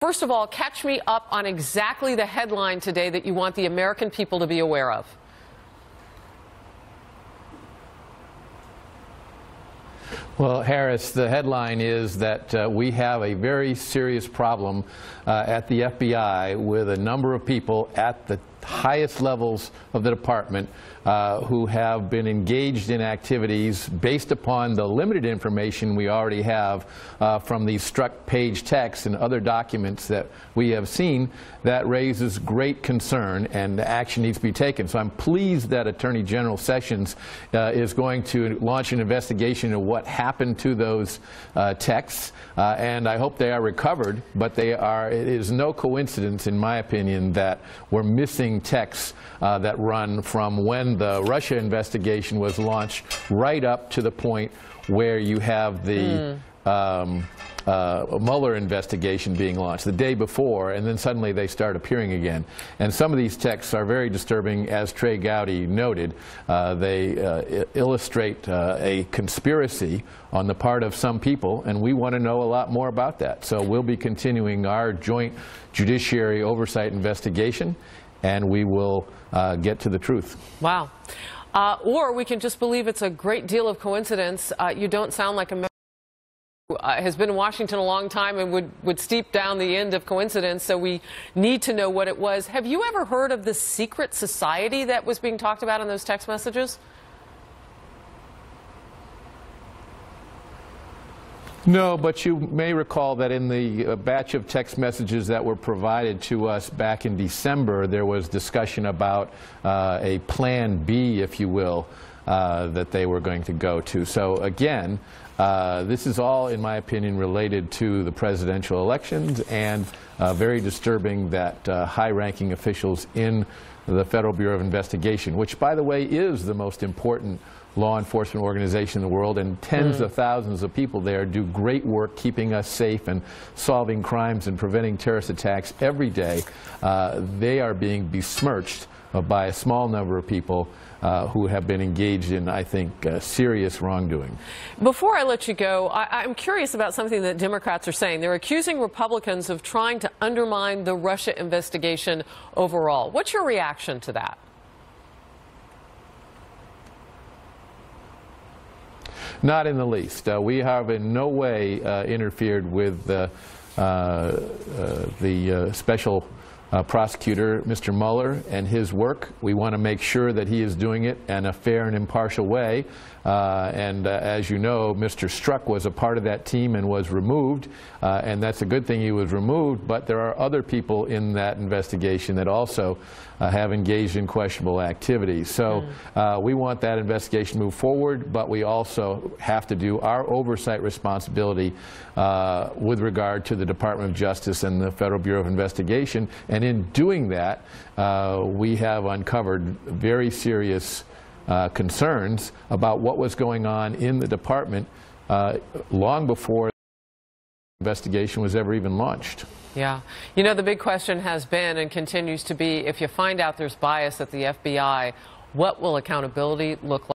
First of all, catch me up on exactly the headline today that you want the American people to be aware of. Well, Harris, the headline is that we have a very serious problem at the FBI with a number of people at the highest levels of the department who have been engaged in activities based upon the limited information we already have from these struck page texts and other documents that we have seen that raises great concern, and action needs to be taken. So I'm pleased that Attorney General Sessions is going to launch an investigation of what happened to those texts, and I hope they are recovered, but it is no coincidence, in my opinion, that we're missing texts that run from when the Russia investigation was launched right up to the point where you have the Mueller investigation being launched the day before, and then suddenly they start appearing again. And some of these texts are very disturbing, as Trey Gowdy noted. They illustrate a conspiracy on the part of some people, and we want to know a lot more about that. So we'll be continuing our joint judiciary oversight investigation, and we will get to the truth. Wow. Or we can just believe it's a great deal of coincidence. You don't sound like a member who has been in Washington a long time and would steep down the end of coincidence, so we need to know what it was. Have you ever heard of the secret society that was being talked about in those text messages? No, but you may recall that in the batch of text messages that were provided to us back in December, there was discussion about a plan B, if you will, that they were going to go to. So again, this is all, in my opinion, related to the presidential elections, and very disturbing that high-ranking officials in the Federal Bureau of Investigation, which, by the way, is the most important law enforcement organization in the world, and tens of thousands of people there do great work keeping us safe and solving crimes and preventing terrorist attacks every day. They are being besmirched by a small number of people who have been engaged in, I think, serious wrongdoing. Before I let you go, I'm curious about something that Democrats are saying. They're accusing Republicans of trying to undermine the Russia investigation overall. What's your reaction to that? Not in the least. We have in no way interfered with the special prosecutor, Mr. Mueller, and his work. We want to make sure that he is doing it in a fair and impartial way. As you know, Mr. Strzok was a part of that team and was removed, and that's a good thing he was removed, but there are other people in that investigation that also have engaged in questionable activities. So we want that investigation to move forward, but we also have to do our oversight responsibility with regard to the Department of Justice and the Federal Bureau of Investigation. And in doing that, we have uncovered very serious concerns about what was going on in the department long before the investigation was ever even launched. Yeah. You know, the big question has been and continues to be, if you find out there's bias at the FBI, what will accountability look like?